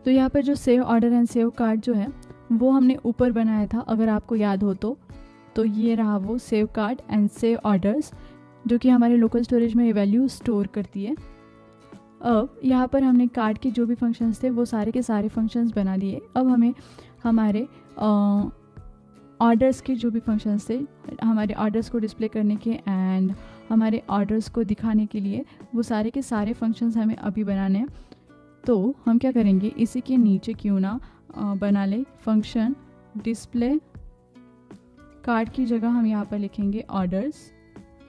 तो यहाँ पर जो save order and save cart जो है वो हमने ऊपर बनाया था, अगर आपको याद हो तो ये रहा वो save cart and save orders, जो कि हमारे लोकल स्टोरेज में वैल्यू स्टोर करती है। अब यहाँ पर हमने कार्ट के जो भी फंक्शंस थे वो सारे के सारे फंक्शंस बना दिए। अब हमें हमारे ऑर्डर्स के जो भी फंक्शंस थे, हमारे ऑर्डर्स को डिस्प्ले करने के एंड हमारे ऑर्डर्स को दिखाने के लिए, वो सारे के सारे फंक्शंस हमें अभी बनाने हैं। तो हम क्या करेंगे, इसी के नीचे क्यों ना बना ले फंक्शन डिस्प्ले कार्ट की जगह हम यहाँ पर लिखेंगे ऑर्डर्स,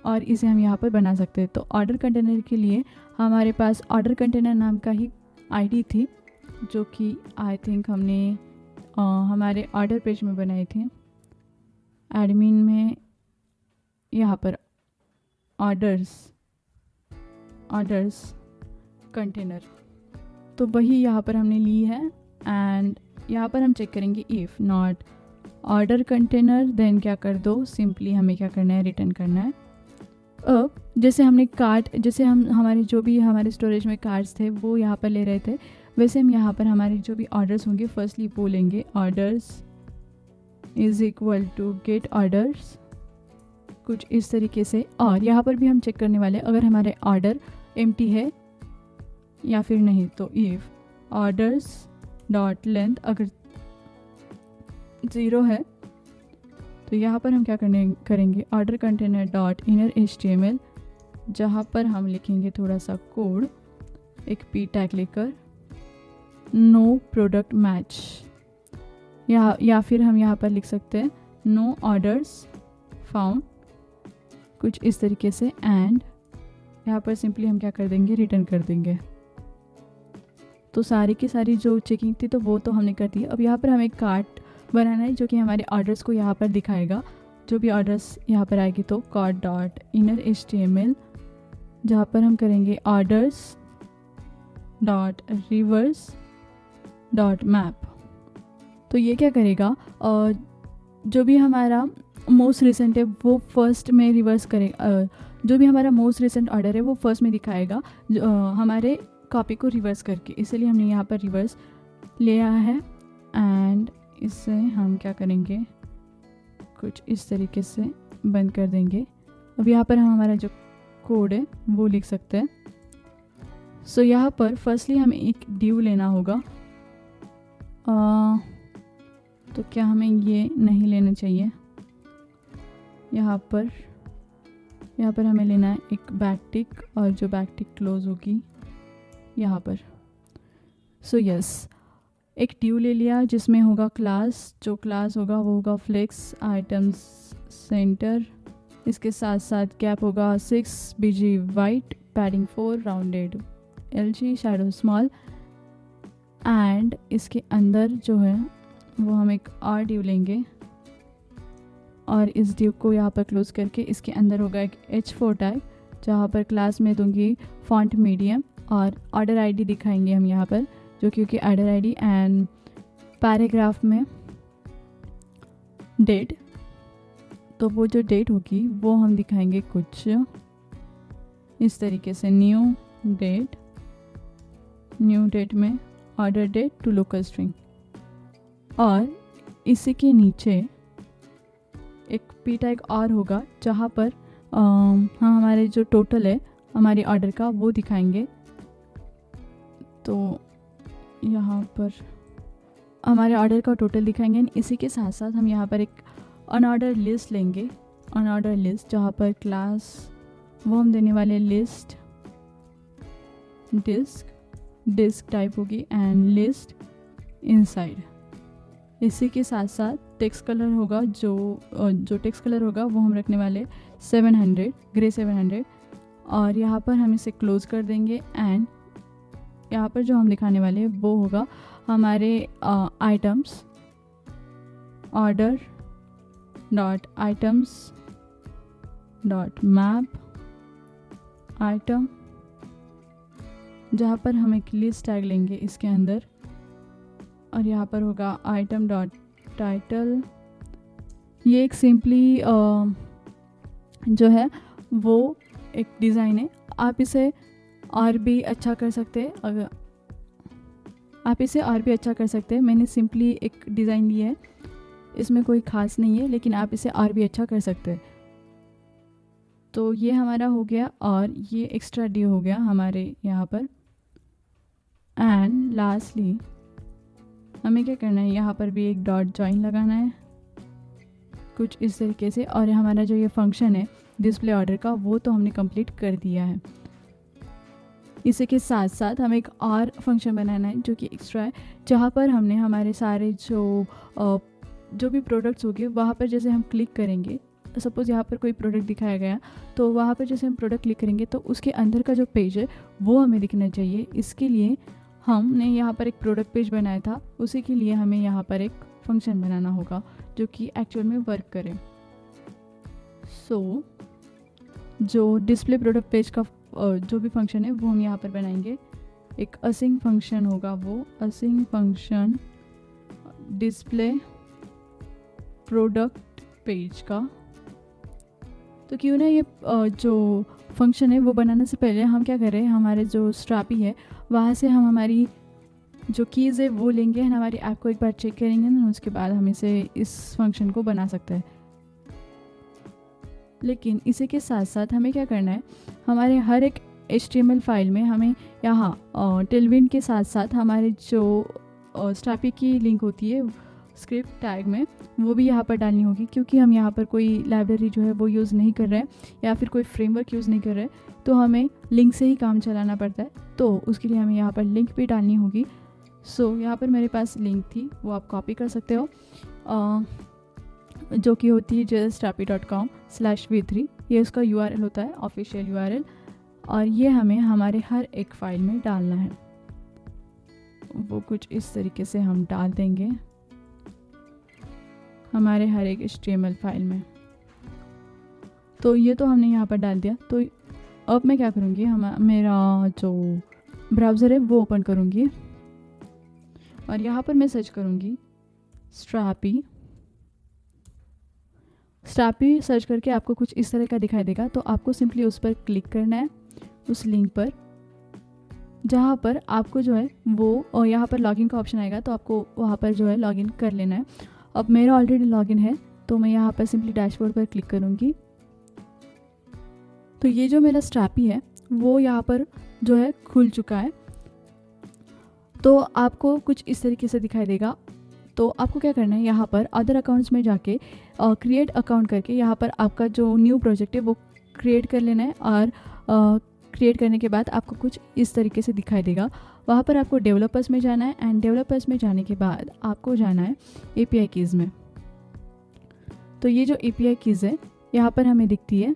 और इसे हम यहाँ पर बना सकते हैं। तो ऑर्डर कंटेनर के लिए हमारे पास ऑर्डर कंटेनर नाम का ही आईडी थी, जो कि आई थिंक हमने हमारे ऑर्डर पेज में बनाई थी, एडमिन में, यहाँ पर ऑर्डर्स कंटेनर, तो वही यहाँ पर हमने ली है। एंड यहाँ पर हम चेक करेंगे if not order container then क्या कर दो, सिंपली हमें क्या करना है, रिटर्न करना है। अब जैसे हमने कार्ट, जैसे हम हमारे जो भी हमारे स्टोरेज में कार्ड्स थे वो यहाँ पर ले रहे थे, वैसे हम यहाँ पर हमारे जो भी ऑर्डर्स होंगे फर्स्टली वो लेंगे, orders is equal to get orders, कुछ इस तरीके से। और यहाँ पर भी हम चेक करने वाले अगर हमारे ऑर्डर एम्प्टी है या फिर नहीं, तो इफ़ ऑर्डर्स डॉट लेंथ अगर 0 है तो यहाँ पर हम क्या करेंगे order container dot inner HTML, जहाँ पर हम लिखेंगे थोड़ा सा कोड, एक p टैग लेकर, नो प्रोडक्ट मैच, या फिर हम यहाँ पर लिख सकते हैं नो ऑर्डर्स फाउंड, कुछ इस तरीके से। एंड यहाँ पर सिंपली हम क्या कर देंगे, रिटर्न कर देंगे। तो सारी की सारी जो चेकिंग थी तो वो तो हमने कर दी। अब यहाँ पर हमें कार्ट बनाना है जो कि हमारे ऑर्डर्स को यहाँ पर दिखाएगा, जो भी ऑर्डर्स यहाँ पर आएगी। तो कार्ट डॉट इनर HTML, जहाँ पर हम करेंगे orders dot reverse dot map. तो ये क्या करेगा, जो भी हमारा मोस्ट रिसेंट है वो फर्स्ट में रिवर्स करेगा, जो भी हमारा मोस्ट रिसेंट ऑर्डर है वो फर्स्ट में दिखाएगा हमारे कॉपी को रिवर्स करके, इसलिए हमने यहाँ पर रिवर्स ले आया है। एंड इससे हम क्या करेंगे, कुछ इस तरीके से बंद कर देंगे। अब यहाँ पर हम हमारा जो कोड है वो लिख सकते हैं। सो यहाँ पर फर्स्टली हमें एक ड्यू लेना होगा, तो क्या हमें ये नहीं लेना चाहिए, यहाँ पर हमें लेना है एक बैकटिक, और जो बैकटिक क्लोज होगी यहाँ पर। सो यस, एक ड्यू ले लिया जिसमें होगा क्लास, जो क्लास होगा वो होगा फ्लेक्स आइटम्स सेंटर, इसके साथ साथ गैप होगा 6, BG white, padding 4, rounded LG, shadow small. And इसके अंदर जो है वो हम एक और ड्यू लेंगे, और इस ड्यू को यहाँ पर क्लोज करके इसके अंदर होगा एक H4 टैग, जहाँ पर क्लास में दूंगी फॉन्ट मीडियम, और ऑर्डर आईडी दिखाएंगे हम यहाँ पर, जो क्योंकि ऑर्डर आईडी एंड पैराग्राफ में डेट, तो वो जो डेट होगी वो हम दिखाएंगे कुछ इस तरीके से, न्यू डेट में order date to local string. और इसी के नीचे एक p टैग और होगा, जहाँ पर हम हमारे जो टोटल है हमारे ऑर्डर का वो दिखाएंगे। तो यहाँ पर हमारे ऑर्डर का टोटल दिखाएंगे। इसी के साथ साथ हम यहाँ पर एक अनऑर्डर लिस्ट लेंगे, अनऑर्डर लिस्ट, जहाँ पर क्लास वो हम देने वाले लिस्ट डिस्क टाइप होगी एंड लिस्ट इनसाइड। इसी के साथ साथ टेक्स्ट कलर होगा, जो टेक्स्ट कलर होगा वो हम रखने वाले 700 ग्रे 700, और यहाँ पर हम इसे क्लोज कर देंगे। एंड यहाँ पर जो हम दिखाने वाले हैं वो होगा हमारे items, order dot items dot map item, जहाँ पर हम एक लिस्ट टैग लेंगे इसके अंदर, और यहाँ पर होगा आइटम डॉट टाइटल। ये एक सिंपली जो है वो एक डिज़ाइन है, आप इसे और भी अच्छा कर सकते हैं। अगर आप इसे और भी अच्छा कर सकते हैं। मैंने सिंपली एक डिज़ाइन लिया है, इसमें कोई ख़ास नहीं है, लेकिन आप इसे और भी अच्छा कर सकते हैं। तो ये हमारा हो गया और ये एक्स्ट्रा डी हो गया हमारे यहाँ पर। एंड लास्टली हमें क्या करना है, यहाँ पर भी एक डॉट जॉइन लगाना है कुछ इस तरीके से। और हमारा जो ये फंक्शन है डिस्प्ले ऑर्डर का, वो तो हमने कंप्लीट कर दिया है। इसी के साथ साथ हमें एक और फंक्शन बनाना है जो कि एक्स्ट्रा है, जहाँ पर हमने हमारे सारे जो भी प्रोडक्ट्स होंगे वहाँ पर जैसे हम क्लिक करेंगे, सपोज़ यहाँ पर कोई प्रोडक्ट दिखाया गया, तो वहाँ पर जैसे हम प्रोडक्ट क्लिक करेंगे तो उसके अंदर का जो पेज है वो हमें दिखना चाहिए। इसके लिए हमने यहाँ पर एक प्रोडक्ट पेज बनाया था, उसी के लिए हमें यहाँ पर एक फंक्शन बनाना होगा जो कि एक्चुअल में वर्क करे। सो जो डिस्प्ले प्रोडक्ट पेज का जो भी फंक्शन है वो हम यहाँ पर बनाएंगे। एक असिंग फंक्शन होगा, वो using function display product page का। तो क्यों ना ये जो फंक्शन है वो बनाने से पहले हम क्या करें, हमारे जो स्ट्रैपी है वहाँ से हम हमारी जो कीज़ है वो लेंगे, हमारी ऐप को एक बार चेक करेंगे ना, उसके बाद हम इसे इस फंक्शन को बना सकते हैं। लेकिन इसी के साथ साथ हमें क्या करना है, हमारे हर एक HTML फाइल में हमें यहाँ टेलविंड के साथ साथ हमारे जो स्ट्रैपी की लिंक होती है स्क्रिप्ट टैग में, वो भी यहाँ पर डालनी होगी। क्योंकि हम यहाँ पर कोई लाइब्रेरी जो है वो यूज़ नहीं कर रहे हैं या फिर कोई फ्रेमवर्क यूज़ नहीं कर रहे हैं, तो हमें लिंक से ही काम चलाना पड़ता है। तो उसके लिए हमें यहाँ पर लिंक भी डालनी होगी। सो यहाँ पर मेरे पास लिंक थी, वो आप कॉपी कर सकते हो, जो कि होती है jstrappy.com/v3। ये उसका URL होता है, ऑफिशियल URL। और ये हमें हमारे हर एक फ़ाइल में डालना है। वो कुछ इस तरीके से हम डाल देंगे हमारे हर एक HTML फाइल में। तो ये तो हमने यहाँ पर डाल दिया। तो अब मैं क्या करूँगी, मेरा जो ब्राउज़र है वो ओपन करूँगी और यहाँ पर मैं सर्च करूँगी स्ट्रैपी सर्च करके आपको कुछ इस तरह का दिखाई देगा। तो आपको सिंपली उस पर क्लिक करना है, उस लिंक पर, जहाँ पर आपको जो है वो, और यहाँ पर लॉगिन का ऑप्शन आएगा, तो आपको वहाँ पर जो है लॉगिन कर लेना है। अब मेरा ऑलरेडी लॉगिन है, तो मैं यहाँ पर सिंपली डैशबोर्ड पर क्लिक करूँगी। तो ये जो मेरा स्ट्रैपी है वो यहाँ पर जो है खुल चुका है। तो आपको कुछ इस तरीके से दिखाई देगा। तो आपको क्या करना है, यहाँ पर अदर अकाउंट्स में जाके क्रिएट अकाउंट करके यहाँ पर आपका जो न्यू प्रोजेक्ट है वो क्रिएट कर लेना है। और क्रिएट करने के बाद आपको कुछ इस तरीके से दिखाई देगा। वहाँ पर आपको डेवलपर्स में जाना है, एंड डेवलपर्स में जाने के बाद आपको जाना है API कीज़ में। तो ये जो API कीज़ है यहाँ पर हमें दिखती है,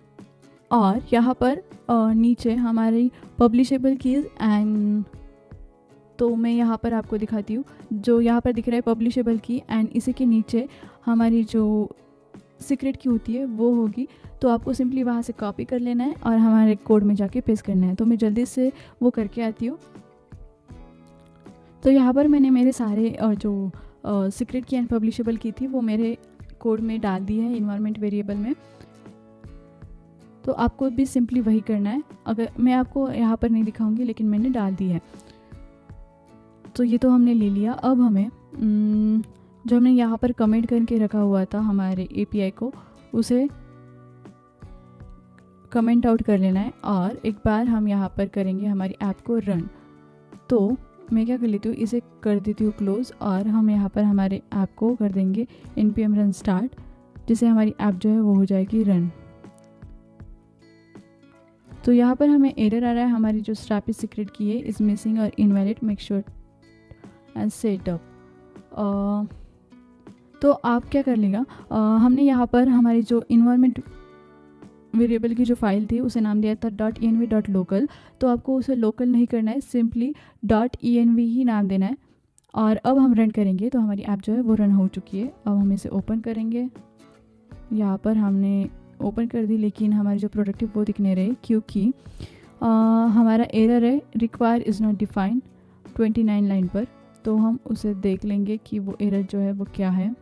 और यहाँ पर नीचे हमारी पब्लिशेबल कीज़ एंड, तो मैं यहाँ पर आपको दिखाती हूँ। जो यहाँ पर दिख रहा है पब्लिशेबल की, एंड इसी के नीचे हमारी जो सीक्रेट की होती है वो होगी। तो आपको सिंपली वहाँ से कॉपी कर लेना है और हमारे कोड में जाके पेस्ट करना है। तो मैं जल्दी से वो करके आती हूँ। तो यहाँ पर मैंने मेरे सारे जो सीक्रेट की एंड पब्लिशेबल की थी वो मेरे कोड में डाल दी है इन्वायरमेंट वेरिएबल में। तो आपको भी सिंपली वही करना है। अगर मैं आपको यहाँ पर नहीं दिखाऊंगी, लेकिन मैंने डाल दी है। तो ये तो हमने ले लिया। अब हमें जो हमने यहाँ पर कमेंट करके रखा हुआ था हमारे API को, उसे कमेंट आउट कर लेना है। और एक बार हम यहाँ पर करेंगे हमारी ऐप को रन। तो मैं क्या कर लेती हूँ, इसे कर देती हूँ क्लोज़, और हम यहाँ पर हमारे ऐप को कर देंगे npm run start, जिससे हमारी ऐप जो है वो हो जाएगी रन। तो यहाँ पर हमें एरर आ रहा है, हमारी जो स्ट्रैपी सीक्रेट की है इज़ मिसिंग और invalid, make sure and setup. तो आप क्या कर लेगा, हमने यहाँ पर हमारी जो इन्वायरमेंट वेरिएबल की जो फाइल थी उसे नाम दिया था .env.local। तो आपको उसे लोकल नहीं करना है, सिंपली .env ही नाम देना है। और अब हम रन करेंगे तो हमारी ऐप जो है वो रन हो चुकी है। अब हम इसे ओपन करेंगे। यहाँ पर हमने ओपन कर दी, लेकिन हमारी जो प्रोडक्ट है वो दिख नहीं रहे, क्योंकि हमारा एरर है require is not defined 29 line पर। तो हम उसे देख लेंगे कि वो एरर जो है वो क्या है।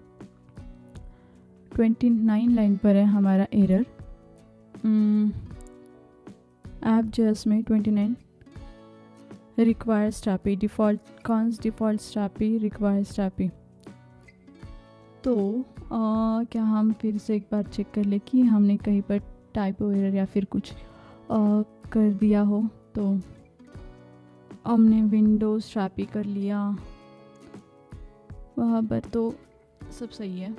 29 लाइन पर है हमारा एरर। ऐप जस्ट में 29 require strappy default cons default strappy require strappy. तो क्या हम फिर से एक बार चेक कर ले कि हमने कहीं पर टाइपो एरर या फिर कुछ कर दिया हो। तो हमने विंडोज़ स्ट्रैपी कर लिया, वहाँ पर तो सब सही है।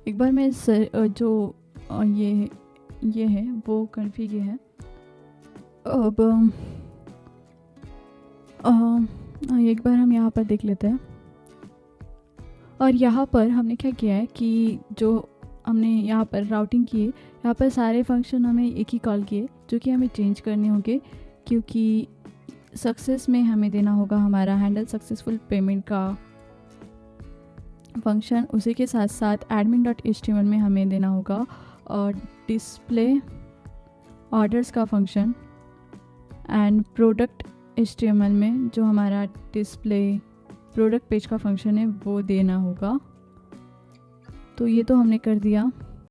एक बार मैं जो ये है वो कॉन्फ़िग है। अब एक बार हम यहाँ पर देख लेते हैं। और यहाँ पर हमने क्या किया है कि जो हमने यहाँ पर राउटिंग की है, यहाँ पर सारे फंक्शन हमें एक ही कॉल किए जो कि हमें चेंज करने होंगे, क्योंकि सक्सेस में हमें देना होगा हमारा हैंडल सक्सेसफुल पेमेंट का फंक्शन। उसी के साथ साथ admin.html में हमें देना होगा और डिस्प्ले ऑर्डर्स का फंक्शन, एंड प्रोडक्ट HTML में जो हमारा डिस्प्ले प्रोडक्ट पेज का फंक्शन है वो देना होगा। तो ये तो हमने कर दिया।